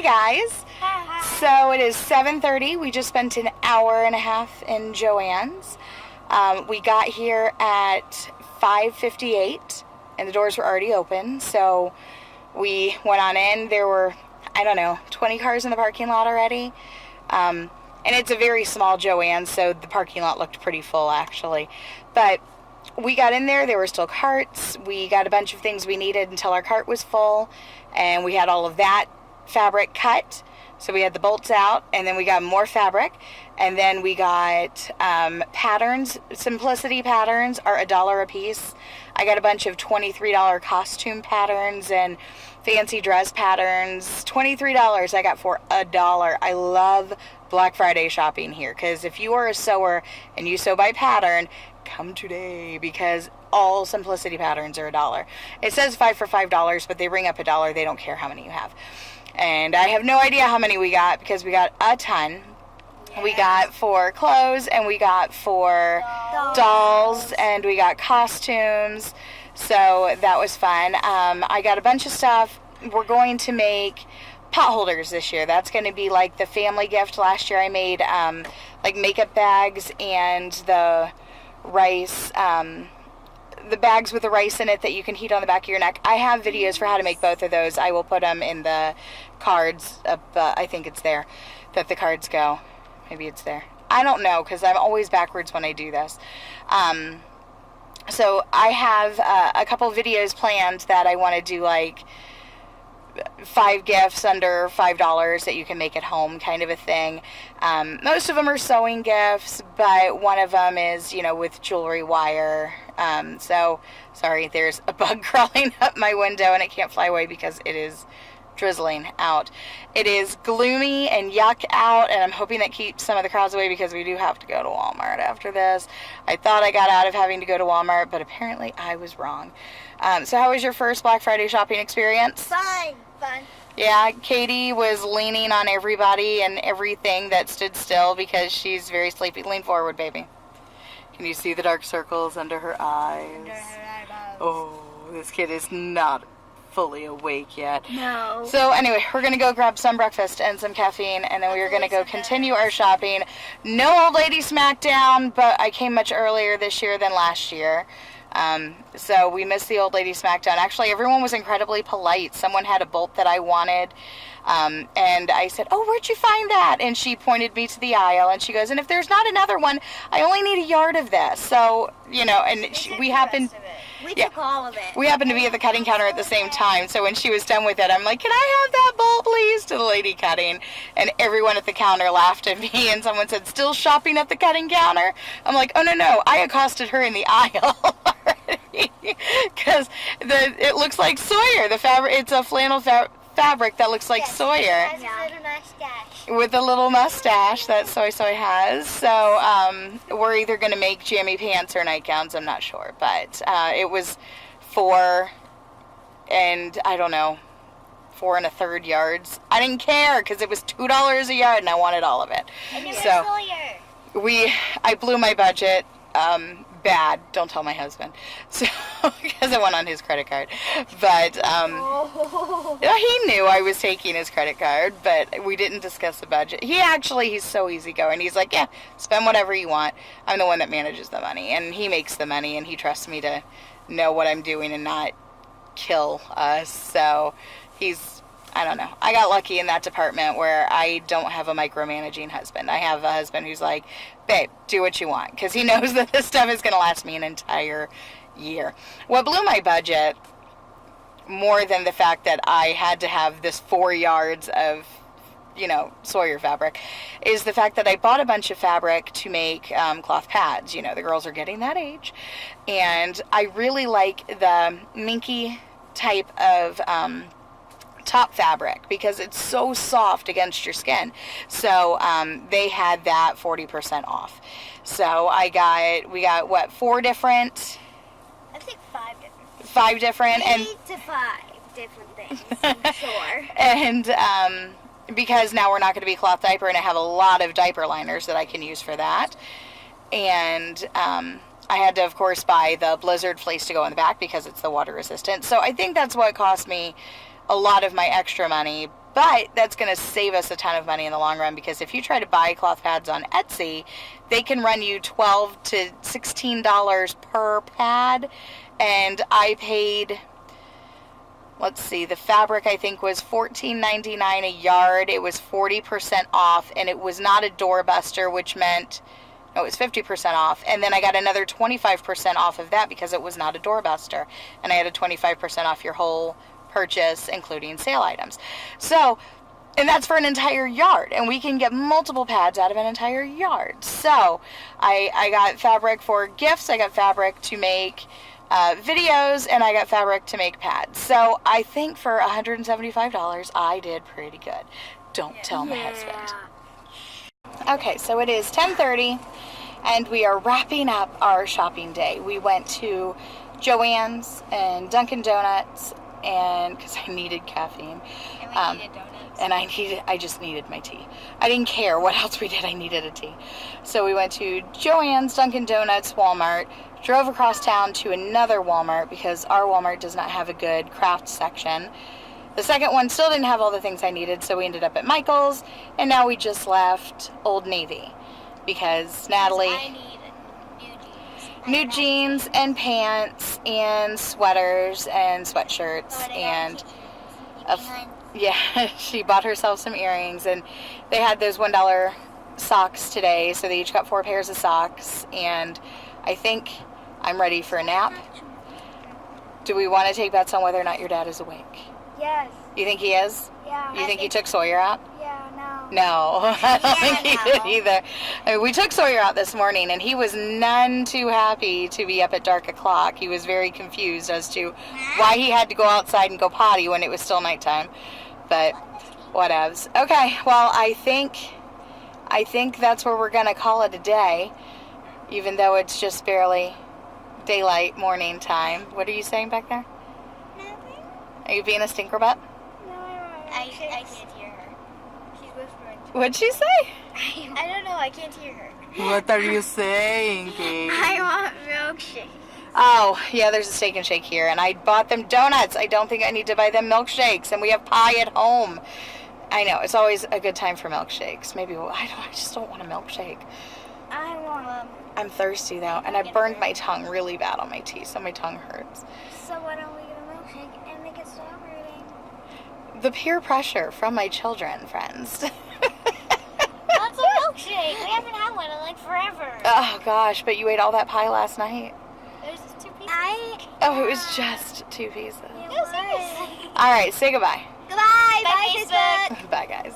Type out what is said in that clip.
Guys, so it is 7:30. We just spent an hour and a half in Joann's. We got here at 5:58 and the doors were already open, so we went on in. There were, I don't know, 20 cars in the parking lot already, and it's a very small Joann's, so the parking lot looked pretty full actually. But we got in there were still carts. We got a bunch of things we needed until our cart was full, and we had all of that fabric cut, so we had the bolts out, and then we got more fabric, and then we got patterns. Simplicity patterns are $1 a piece. I got a bunch of $23 costume patterns and fancy dress patterns. $23 I got for $1. I love Black Friday shopping here, because if you are a sewer and you sew by pattern, come today, because all Simplicity patterns are $1. It says 5 for $5, but they ring up $1. They don't care how many you have. And I have no idea how many we got, because we got a ton. Yeah. We got for clothes, and we got for dolls, and we got costumes. So that was fun. I got a bunch of stuff. We're going to make pot holders this year. That's going to be like the family gift. Last year I made like makeup bags and the rice, the bags with the rice in it that you can heat on the back of your neck. I have videos for how to make both of those. I will put them in the cards up, I think it's there that the cards go. Maybe it's there. I don't know, because I'm always backwards when I do this. So I have a couple videos planned that I want to do, like 5 gifts under $5 that you can make at home, kind of a thing. Most of them are sewing gifts, but one of them is, you know, with jewelry wire. So, sorry, there's a bug crawling up my window and it can't fly away because it is drizzling out. It is gloomy and yuck out, and I'm hoping that keeps some of the crowds away, because we do have to go to Walmart after this. I thought I got out of having to go to Walmart, but apparently I was wrong. So how was your first Black Friday shopping experience? Fun. Yeah, Katie was leaning on everybody and everything that stood still because she's very sleepy. Lean forward, baby. Can you see the dark circles under her eyes? Under her eyeballs. Oh, this kid is not fully awake yet. No. So anyway, we're going to go grab some breakfast and some caffeine, and then we are going to go continue our shopping. No Old Lady Smackdown, but I came much earlier this year than last year. So we missed the Old Lady Smackdown. Actually, everyone was incredibly polite. Someone had a bolt that I wanted, and I said, "Oh, where'd you find that?" And she pointed me to the aisle, and she goes, "And if there's not another one, I only need a yard of this." So, you know, and we happened... We took all of it. We happened to be at the cutting counter at the same time, so when she was done with it, I'm like, "Can I have that bolt, please?" to the lady cutting, and everyone at the counter laughed at me, and someone said, "Still shopping at the cutting counter?" I'm like, "Oh, no, I accosted her in the aisle already," because it looks like Sawyer. The fabric, it's a flannel fabric that looks like Sawyer. It has a little mustache. With a little mustache that Soy has. So we're either going to make jammy pants or nightgowns, I'm not sure. But it was 4 and, I don't know, 4 1/3 yards. I didn't care, because it was $2 a yard and I wanted all of it. And it was So Sawyer. I blew my budget. Bad. Don't tell my husband. So, because I went on his credit card. But, he knew I was taking his credit card, but we didn't discuss the budget. He's so easygoing. He's like, "Yeah, spend whatever you want. I'm the one that manages the money." And he makes the money, and he trusts me to know what I'm doing and not kill us. So, I don't know. I got lucky in that department where I don't have a micromanaging husband. I have a husband who's like, "Babe, do what you want," because he knows that this stuff is going to last me an entire year. What blew my budget, more than the fact that I had to have this 4 yards of, you know, Sawyer fabric, is the fact that I bought a bunch of fabric to make cloth pads. You know, the girls are getting that age. And I really like the minky type of top fabric, because it's so soft against your skin. So they had that 40% off. So we got what, 4 different? I think 5 different. 5 different, 3 to 5 different things. I'm sure. And because now we're not going to be cloth diaper, and I have a lot of diaper liners that I can use for that. And I had to, of course, buy the blizzard fleece to go in the back because it's the water resistant. So I think that's what cost me a lot of my extra money. But that's going to save us a ton of money in the long run, because if you try to buy cloth pads on Etsy, they can run you $12 to $16 per pad. And I paid, let's see, the fabric I think was $14.99 a yard. It was 40% off, and it was not a doorbuster, which meant it was 50% off. And then I got another 25% off of that because it was not a doorbuster. And I had a 25% off your whole purchase, including sale items. So, and that's for an entire yard, and we can get multiple pads out of an entire yard. So I got fabric for gifts, I got fabric to make videos, and I got fabric to make pads. So I think for $175 I did pretty good. Don't tell my husband. Okay, so it is 10:30 and we are wrapping up our shopping day. We went to Joann's and Dunkin' Donuts, and because I needed caffeine, And we needed donuts. and I just needed my tea. I didn't care what else we did, I needed a tea. So we went to Joann's, Dunkin' Donuts, Walmart, drove across town to another Walmart because our Walmart does not have a good craft section. The second one still didn't have all the things I needed, so we ended up at Michael's, and now we just left Old Navy because Natalie... I need new jeans and pants and sweaters and sweatshirts, and yeah, she bought herself some earrings, and they had those $1 socks today, so they each got 4 pairs of socks, and I think I'm ready for a nap. Do we want to take bets on whether or not your dad is awake? Yes. You think he is? Yeah. You think he took Sawyer out? Yeah, no. No, I don't think he did no. either. I mean, we took Sawyer out this morning, and he was none too happy to be up at dark o'clock. He was very confused as to why he had to go outside and go potty when it was still nighttime. But whatevs. Okay, well, I think that's where we're going to call it a day, even though it's just barely daylight morning time. What are you saying back there? Nothing. Are you being a stinker butt? No, I can't hear her. She's whispering. What'd she say? I don't know. I can't hear her. What are you saying, Kate? I want milkshake. Oh, yeah, there's a steak and shake here, and I bought them donuts. I don't think I need to buy them milkshakes, and we have pie at home. I know, it's always a good time for milkshakes. Maybe, I just don't want a milkshake. I want I'm thirsty, though, and I burned my tongue really bad on my tea, so my tongue hurts. So why don't we get a milkshake and make it stop hurting? The peer pressure from my children, friends. That's a milkshake. We haven't had one in like forever. Oh, gosh, but you ate all that pie last night. There's just 2 pieces. Oh, it was just 2 pieces. No, seriously. All right, say goodbye. Goodbye. Bye, Facebook. Bye, guys.